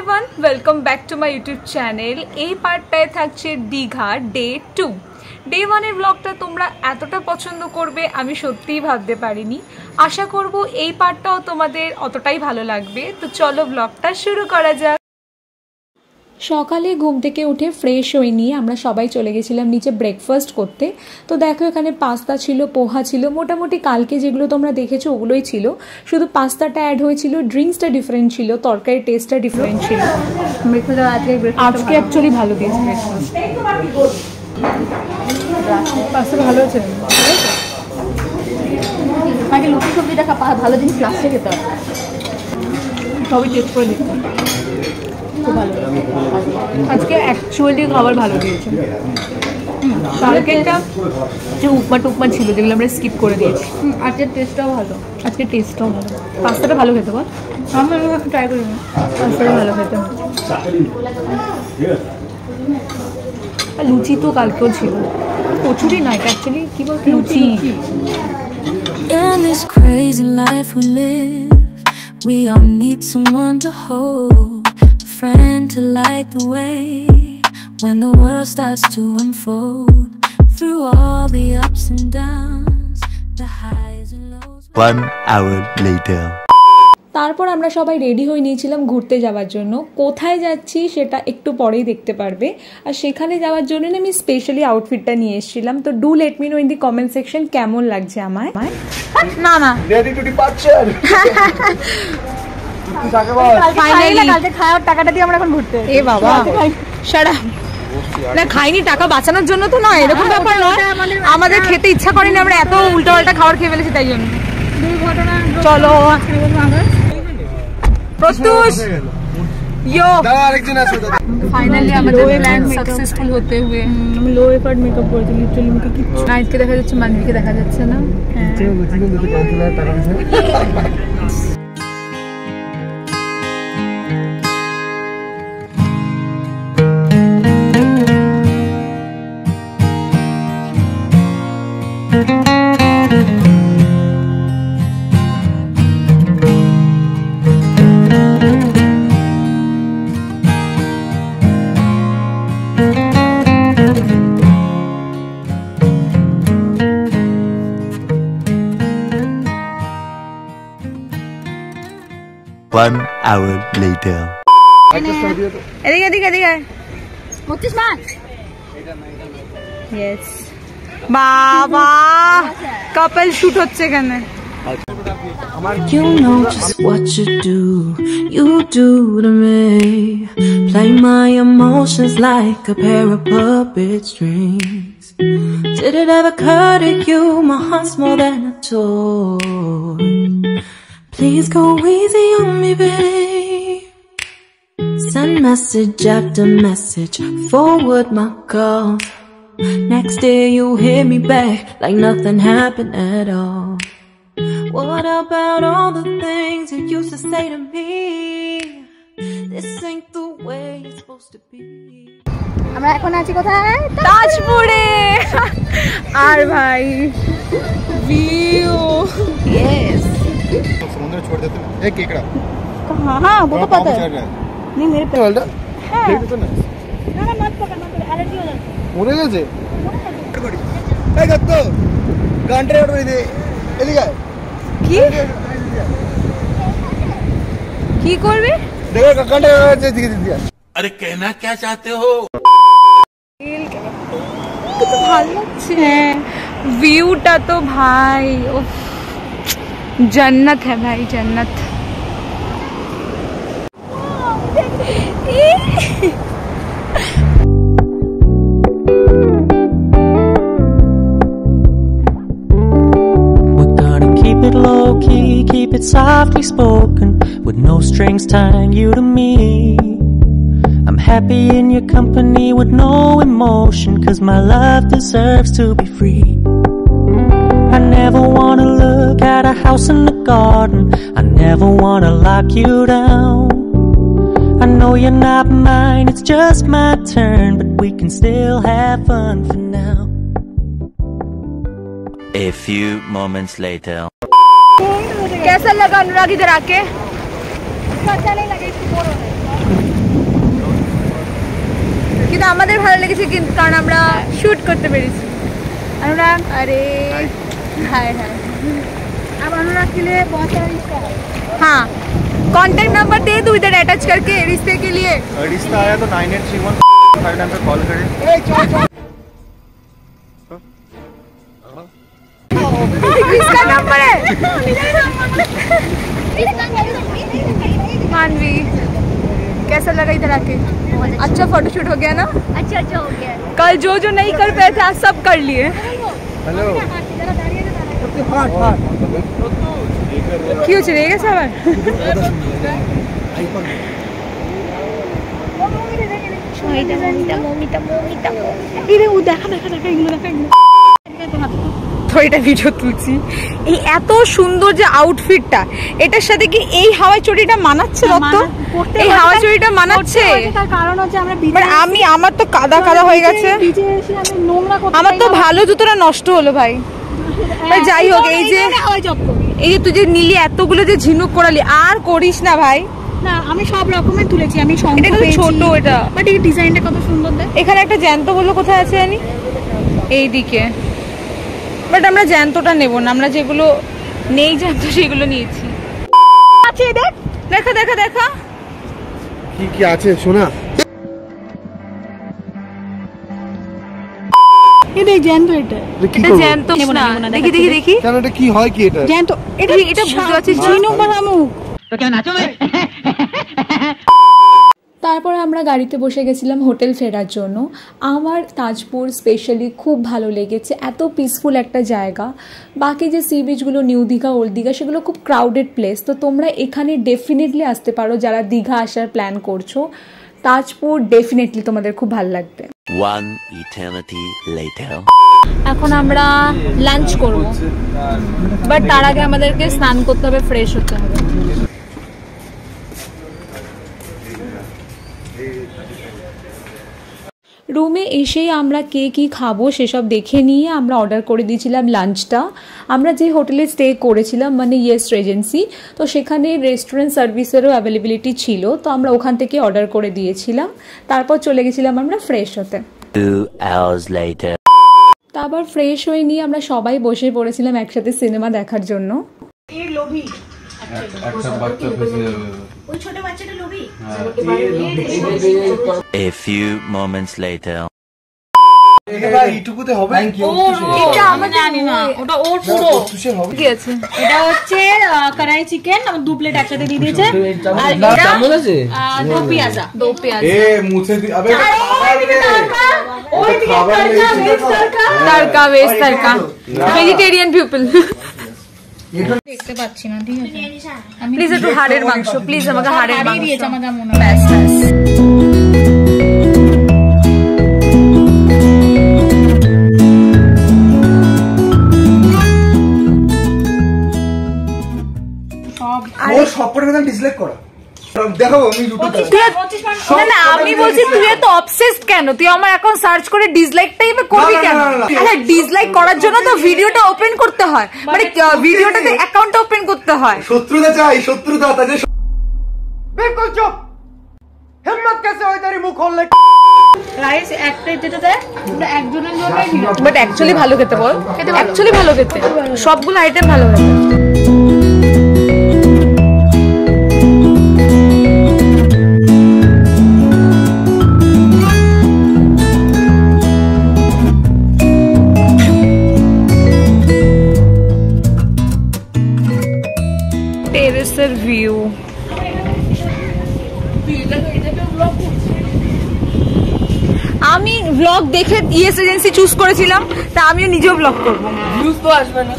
Everyone, welcome back to my YouTube channel. এই পার্টটায় থাকছে Digha day 2। Day 1-এর ব্লগটা তোমরা এতটা পছন্দ করবে আমি সত্যিই ভাবতে পারিনি। আশা করব এই পার্টটাও তোমাদের অতটাই ভালো লাগবে। তো চলো ব্লগটা শুরু করা যাক। সকালে ঘুম থেকে উঠে ফ্রেশ হয়ে নিয়ে আমরা সবাই চলে গেছিলাম নিচে ব্রেকফাস্ট করতে। তো দেখো এখানে পাস্তা ছিল, পোহা ছিল, মোটামুটি কালকে যেগুলো তোমরা দেখেছো ওগুলোই ছিল, শুধু পাস্তাটা অ্যাড হয়েছিল, ড্রিঙ্কসটা ডিফারেন্ট ছিল, তরকারির টেস্টটা ডিফারেন্ট ছিল। আজকে অ্যাকচুয়ালি ভালো দিয়েছে ব্রেকফাস্ট। পাস্তা ভালো আছে, আগে লুচি সবজি দেখা ভালো জিনিস লাস্টে খেতে হবে, সবই টেস্ট করে দেখতে খুব ভালো। আজকে অ্যাকচুয়ালি খাবার ভালো দিয়েছে। কালকেটা যে উপমা টুকমা ছিল যেগুলো আমরা স্কিপ করে দিয়েছি। আজকের টেস্টটাও ভালো, আজকের টেস্টটাও ভালো। পাস্তাটা ভালো খেতে বল, আমি ট্রাই করি না। পাস্তাটা ভালো খেতে। আর লুচি তো কালকেও ছিল, কচুরি নয় অ্যাকচুয়ালি, কি বলতো লুচি। In this crazy life we live, we all need someone to hold, a friend to light the way when the world starts to unfold. Through all the ups and downs, the highs and lows. 1 hour later. তারপর আমরা সবাই ready হয়ে নিয়েছিলাম ঘুরতে যাওয়ার জন্য। কোথায় যাচ্ছি সেটা একটু পরেই দেখতে পারবে। আর সেখানে যাওয়ার জন্য আমি স্পেশালি আউটফিটটা নিয়ে এসেছিলাম। তো do let me no in the comment section কেমন লাগছে আমায়। না না রেডি টু ডিপার্চার। ফাইনালি কালকে খাওয়ার টাকাটা দিয়ে আমরা এখন ঘুরতে। এ বাবা শাট আপ। না খাইনি, টাকা বাঁচানোর জন্য তো নয়, এরকম ব্যাপার নয়। আমাদের খেতে ইচ্ছা করেনি, আমরা এত উল্টোপাল্টা খাবার খেয়ে ফেলেছি তাই জন্য। দুর্ঘটনা। চলো প্রত্যুষ ইয়ো। ফাইনালি আমাদের প্ল্যান সাকসেসফুল হতে হুয়ে আমি লো এফর্ট মেকআপ করেছি, লিটারালি মুখে কিচ্ছু না। আজকে দেখা যাচ্ছে, মানবিকে দেখা যাচ্ছে না। One hour later. এদিকে এদিকে এদিকে 25 মাস। ইয়েস বাবা, কাপল শুট হচ্ছে এখানে। You know just what you do to me. Play my emotions like a pair of puppet strings. Did it ever occur to you my heart's more than a toy? Please go easy on me, babe. Send message after message, forward my call. Next day you hit me back like nothing happened at all. What about all the things you used to say to me? This ain't the way it's supposed to be. আমরা এখন আছি কোথায়? তাজপুরে। আর ভাই view, yes समुद्र छोड़ देते हैं। एक केकड़ा। हाँ वो तो पता है। नहीं मेरे पे वाला देख तो ना। ना ना मत पकड़, मत एलर्जी हो जाती है। মনে গেছে এই কত গান্ডরে ওড় দে এদিকে কি কি করবে? দেখো গান্ডরে ওড় দিকে দিয়া। अरे कहना क्या चाहते हो? কত ভালো লাগছে ভিউটা তো ভাই, উফ जन्नत है भाई, जन्नत। We're gonna keep it low key, keep it softly spoken, with no strings tying you to me. I'm happy in your company with no emotion, 'cause my love deserves to be free. I never wanna look at a house in the garden, I never wanna lock you down. I know you're not mine, it's just my turn, but we can still have fun for now. A few moments later. कैसा लगा अनुराग इधर आके? अच्छा नहीं लगा, इसको बोलो। কিন্তু আমাদের ভালো লেগেছে কিন্তু কারণ আমরা শুট করতে পেরেছি। अनुराग अरे हाय हाय। अब अनुराग के लिए बहुत सारा रिश्ता है। हाँ कॉन्टेक्ट नंबर दे दूँ इधर अटैच करके रिश्ते के लिए। रिश्ता आया तो 9831 पे कॉल करें। किसका नंबर है? मानवी कैसा लगा इधर आके? अच्छा फोटोशूट हो गया ना? अच्छा हो गया। कल जो नहीं कर पाए थे आज सब कर लिए। हेलो क्यों चलेगा सवाल? তো এটা ভিডিও তুলছি। এই এত সুন্দর যে আউটফিটটা, এটার সাথে কি এই হাওয়াই চটিটা মানাচ্ছে? রক্ত এই হাওয়াই চটিটা মানাচ্ছে? কারণ হচ্ছে আমরা আমার তো কাদা কাদা হয়ে গেছে। আমার তো ভালো জুতোটা নষ্ট হলো ভাই। যাই হোক, এই যে তুই যে নিলি এতগুলো যে ঝিনুক করালি, আর করিস না ভাই। না আমি সব রকমের তুলেছি। আমি এটা কিন্তু ছোট, এটা বাট এই ডিজাইনটা কত সুন্দর দেখ। এখানে একটা জ্যান্ত বললো কোথায় আছে জানি এইদিকে, বাট আমরা জ্যান্তটা নেব না, আমরা যেগুলো নেই জ্যান্ত সেগুলো নিয়েছি। আছে দেখ, দেখা দেখা দেখা কি আছে শোনা। এই দেখ জ্যান্ত, এটা জ্যান্ত না। দেখি দেখি দেখি কেন এটা কি হয় কি? এটা জ্যান্ত, এটা বুঝতে পারছিস? ঝিনুক বা শামুক। তারপর আমরা গাড়িতে বসে গেছিলাম হোটেল ফেরার জন্য। আমার তাজপুর স্পেশালি খুব ভালো লেগেছে, এত পিসফুল একটা জায়গা। বাকি যে সি বিচগুলো নিউ দীঘা, ওল্ড দীঘা, সেগুলো খুব ক্রাউডেড প্লেস। তো তোমরা এখানে ডেফিনেটলি আসতে পারো যারা দীঘা আসার প্ল্যান করছো। তাজপুর ডেফিনেটলি তোমাদের খুব ভালো লাগবে। One eternity later. এখন আমরা লাঞ্চ করব, বাট তার আগে আমাদেরকে স্নান করতে হবে, ফ্রেশ হতে হবে। রুমে এসেই আমরা কে কী খাবো সেসব দেখে নিয়ে আমরা অর্ডার করে দিয়েছিলাম লাঞ্চটা। আমরা যে হোটেলে স্টে করেছিলাম মানে ইয়েস রেজেন্সি, তো সেখানে রেস্টুরেন্ট সার্ভিসেরও অ্যাভেলেবিলিটি ছিল, তো আমরা ওখান থেকে অর্ডার করে দিয়েছিলাম। তারপর চলে গেছিলাম আমরা ফ্রেশ হতে। 2 hours later. তারপর ফ্রেশ হয়ে নিয়ে আমরা সবাই বসে পড়েছিলাম একসাথে সিনেমা দেখার জন্য। A few moments later. এইটুকুতে হবে? এটা আমরা জানি না, ওটা ওর পুরো কি আছে? এটা হচ্ছে কড়াই চিকেন, আর 2 প্লেট একসাথে দিয়ে দিয়েছে। আর এটা দো পেঁয়াজা। এ মুছে দি আবে तड़का वेज तड़का वेजिटेरियन পিপল। দেখতে পাচ্ছি না, ঠিক আছে প্লিজ একটু হাড়ের মাংস, প্লিজ আমাকে হাড়ের মাংস দিয়েছে আমার যা মনে হয়। ব্যাস ব্যাস। ও সবকটা একদম ডিসলাইক করা। দেখো আমি ইউটিউবে না না আমি বলছি তুই এত অবসেসড কেন? তুই আমার অ্যাকাউন্ট সার্চ করে ডিসলাইকটাই করবি কেন? আরে ডিসলাইক করার জন্য তো ভিডিওটা ওপেন করতে হয়, মানে ভিডিওটাতে অ্যাকাউন্টটা ওপেন করতে হয়। শত্রুতা চাই, শত্রুতা তাজে বিলকুল চুপ। হিম্মত कैसे হয় तेरी মুখ খুললে? রাইস এক প্লেট যেটা দেয় আমরা একজনের জন্যই নিলাম। বাট অ্যাকচুয়ালি ভালো খেতে বল, অ্যাকচুয়ালি ভালো খেতে, সবগুলো আইটেম ভালো খেতে। টেরেসের ভিউ, আমি ব্লগ দেখে ইয়েস এজেন্সি চুজ করেছিলাম, তা আমিও নিজেও ব্লগ করব। ভিউজ তো আসবে না।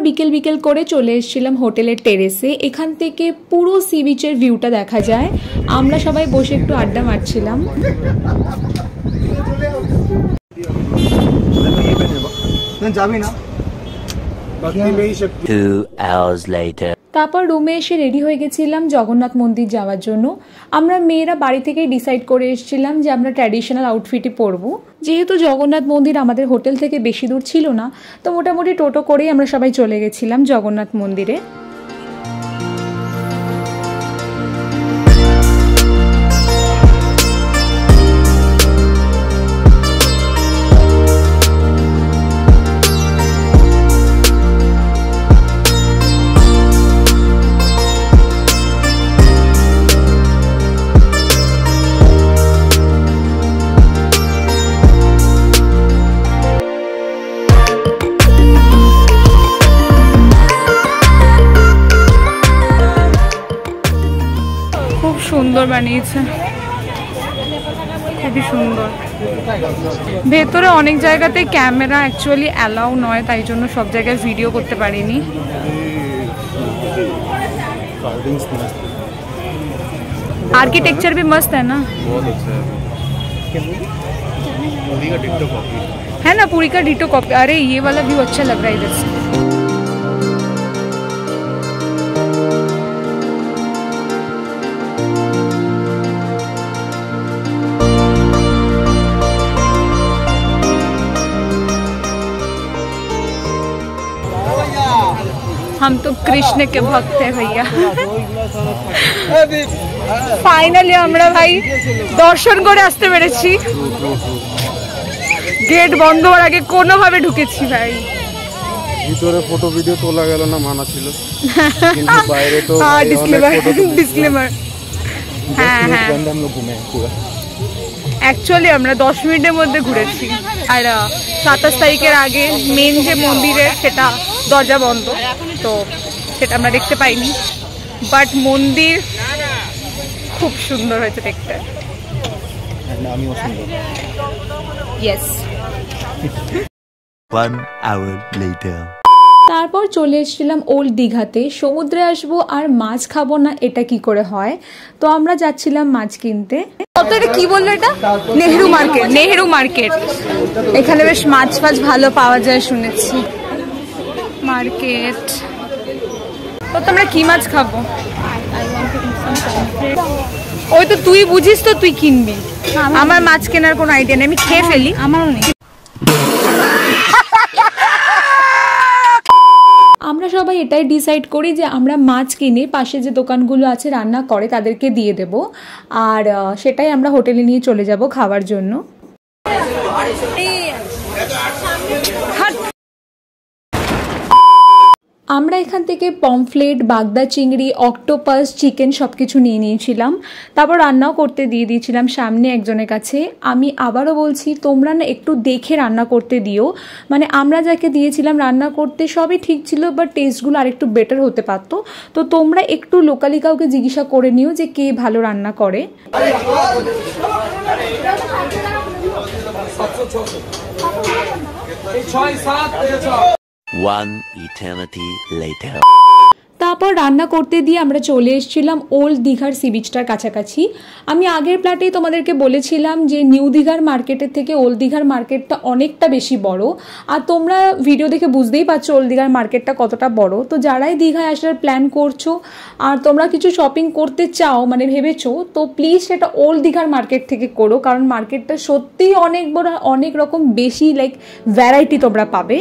বিকেল বিকেল করে চলে এসেছিলাম হোটেলের টেরেসে। এখান থেকে পুরো সি বিচের ভিউটা দেখা যায়। আমরা সবাই বসে একটু আড্ডা মারছিলাম। যাবি না? 2 hours later. তারপর রুমে এসে রেডি হয়ে গেছিলাম জগন্নাথ মন্দির যাওয়ার জন্য। আমরা মেয়েরা বাড়ি থেকেই ডিসাইড করে এসেছিলাম যে আমরা ট্র্যাডিশনাল আউটফিটই পরবো। যেহেতু জগন্নাথ মন্দির আমাদের হোটেল থেকে বেশি দূর ছিল না, তো মোটামুটি টোটো করেই আমরা সবাই চলে গেছিলাম জগন্নাথ মন্দিরে। সুন্দর বানিয়েছে, খুবই সুন্দর। ভেতরে অনেক জায়গাতে ক্যামেরা অ্যাকচুয়ালি অ্যালাউ নয়, তাই জন্য সব জায়গায় ভিডিও করতে পারিনি। आर्किटेक्चर भी मस्त है ना, बहुत अच्छा है, पूरी का डिट्टो कॉपी है ना, पूरी का डिट्टो कॉपी। अरे ये वाला व्यू अच्छा लग रहा है इधर से। हम तो कृष्ण के भक्त हैं भैया। फाइनली আমরা ভাই দর্শন করে আসতে পেরেছি। গেট বন্ধ হওয়ার আগে কোনোভাবে ঢুকেছি ভাই। ভিতরে ফটো ভিডিও তোলা গেল না, মানা ছিল, কিন্তু বাইরে তো ডিসক্লেমার। হ্যাঁ হ্যাঁ, हम लोग घूमे पूरा। অ্যাকচুয়ালি আমরা 10 মিনিটের মধ্যে ঘুরেছি। আর 27 তারিখের আগে মেন যে মন্দিরের সেটা দরজা বন্ধ, তো সেটা আমরা দেখতে পাইনি। বাট মন্দির খুব সুন্দর হয়েছে দেখতে। আমিও সুন্দর। ইয়েস। 1 hour later. তারপর চলে এসেছিলাম ওল্ড দীঘাতে। সমুদ্রে আসবো আর মাছ খাবো না, এটা কি করে হয়? তো আমরা যাচ্ছিলাম মাছ কিনতে। কত এটা কি বললো? এটা নেহেরু মার্কেট। নেহেরু মার্কেট, এখানে বেশ মাছ ফাছ ভালো পাওয়া যায় শুনেছি। মার্কেট। তো তোমরা কি মাছ খাবো? ওই তো তুই বুঝিস, তো তুই কিনবি। আমার মাছ কেনার কোনো আইডিয়া নেই, আমি খেয়ে ফেলি। আমারও নেই। আমরা সবাই এটাই ডিসাইড করি যে আমরা মাছ কিনে পাশে যে দোকানগুলো আছে রান্না করে তাদেরকে দিয়ে দেব, আর সেটাই আমরা হোটেলে নিয়ে চলে যাব খাওয়ার জন্য। আমরা এখান থেকে পমফ্লেট, বাগদা চিংড়ি, অক্টোপাস, চিকেন সব কিছু নিয়ে নিয়েছিলাম। তারপর রান্নাও করতে দিয়ে দিয়েছিলাম সামনে একজনের কাছে। আমি আবারও বলছি, তোমরা না একটু দেখে রান্না করতে দিও। মানে আমরা যাকে দিয়েছিলাম রান্না করতে সবই ঠিক ছিল, বাট টেস্টগুলো আরেকটু বেটার হতে পারতো। তো তোমরা একটু লোকালি কাউকে জিজ্ঞাসা করে নিও যে কে ভালো রান্না করে। One eternity later. তারপর রান্না করতে দিয়ে আমরা চলে এসেছিলাম ওল্ড দীঘার সি বিচটার কাছাকাছি। আমি আগের প্ল্যাটেই তোমাদেরকে বলেছিলাম যে নিউ দীঘার মার্কেটের থেকে ওল্ড দীঘার মার্কেটটা অনেকটা বেশি বড়, আর তোমরা ভিডিও দেখে বুঝতেই পারছো ওল্ড দীঘার মার্কেটটা কতটা বড়। তো যারাই দীঘায় আসার প্ল্যান করছো আর তোমরা কিছু শপিং করতে চাও, মানে ভেবেছো, তো প্লিজ সেটা ওল্ড দীঘার মার্কেট থেকে করো, কারণ মার্কেটটা সত্যিই অনেক বড়, অনেক রকম বেশি লাইক ভ্যারাইটি তোমরা পাবে।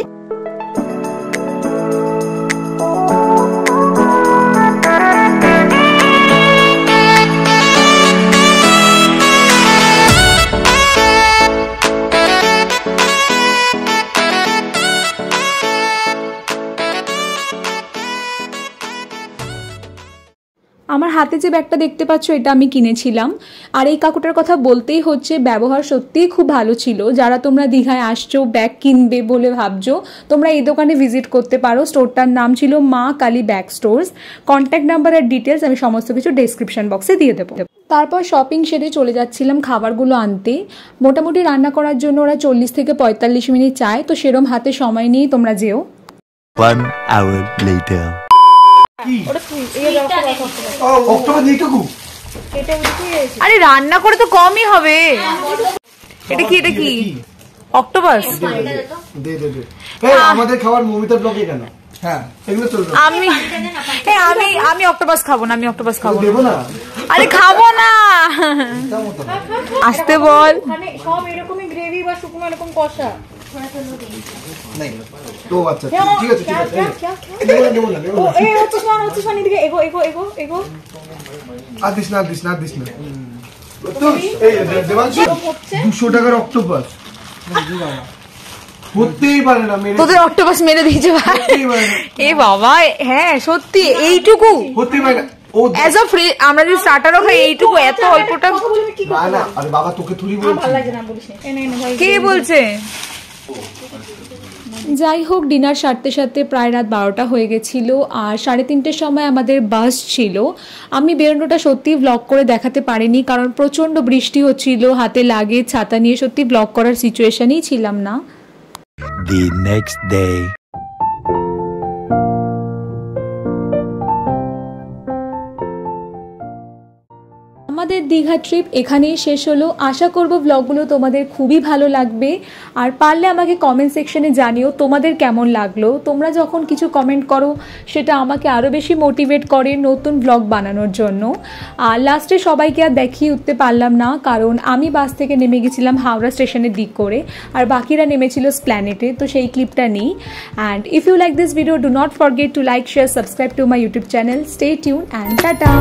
আমার হাতে যে ব্যাগটা দেখতে পাচ্ছ এটা আমি কিনেছিলাম, আর এই কাকুটার কথা বলতেই হচ্ছে, ব্যবহার সত্যিই খুব ভালো ছিল। যারা তোমরা দীঘায় আসছো ব্যাগ কিনবে বলে ভাবছো, তোমরা এই দোকানে ভিজিট করতে পারো। স্টোরটার নাম ছিল Maa Kali bag stores. Contact number আর ডিটেলস আমি সমস্ত কিছু ডেসক্রিপশন বক্সে দিয়ে দেবো। তারপর শপিং সেরে চলে যাচ্ছিলাম খাবারগুলো আনতে। মোটামুটি রান্না করার জন্য ওরা 40 থেকে 45 মিনিট চায়, তো সেরম হাতে সময় নিয়েই তোমরা যেও। 1 hour later. আরে রান্না করে তো কমই হবে। এটা কি? এটা কি অক্টোপাস? আমাদের খাবার মমিতা ব্লগে কেন? হ্যাঁ এগুলো চলবে। আমি অক্টোপাস খাবো না, আমি অক্টোপাস খাবো দেবো না। আরে খাবো না, আসতে বল। সব এরকমই গ্রেভি বা শুকনো এরকম কষা। তো আচ্ছা ঠিক আছে, ঠিক আছে, নেবো না। এই হচ্ছে সোয়ান এদিকে এগো এগো এগো এগো। আর দিস না। তো এই দেবাংশু 200 টাকার অক্টোপাস হতেই পারে না। তোদের অক্টোপাস মেরে দিয়েছে ভাই। এ বাবা, হ্যাঁ সত্যি এইটুকু হতেই পারে না। অ্যাজ আ ফ্রি আমরা যে স্টার্টারও খাই, এইটুকু এত অল্পটা। না আরে বাবা তোকে থুরি বলছি। ভালো লাগে না বলিস না। কে বলছে? যাই হোক, ডিনার সারতে সারতে প্রায় রাত 12টা হয়ে গেছিলো আর 3:30টার সময় আমাদের বাস ছিল। আমি বেরোনোটা সত্যি ব্লগ করে দেখাতে পারিনি, কারণ প্রচণ্ড বৃষ্টি হচ্ছিল, হাতে লাগে ছাতা নিয়ে সত্যি ব্লগ করার সিচুয়েশনেই ছিলাম না। The next day. আমাদের দীঘা ট্রিপ এখানেই শেষ হলো। আশা করব ব্লগগুলো তোমাদের খুবই ভালো লাগবে, আর পারলে আমাকে কমেন্ট সেকশনে জানিও তোমাদের কেমন লাগলো। তোমরা যখন কিছু কমেন্ট করো সেটা আমাকে আরও বেশি মোটিভেট করে নতুন ব্লগ বানানোর জন্য। আর লাস্টে সবাইকে আর দেখিয়ে উঠতে পারলাম না, কারণ আমি বাস থেকে নেমে গেছিলাম হাওড়া স্টেশনের দিক করে, আর বাকিরা নেমেছিল স্প্ল্যানেটে, তো সেই ক্লিপটা নেই। And if you like this video, do not forget to like, share, subscribe to my YouTube channel. Stay tune and tata.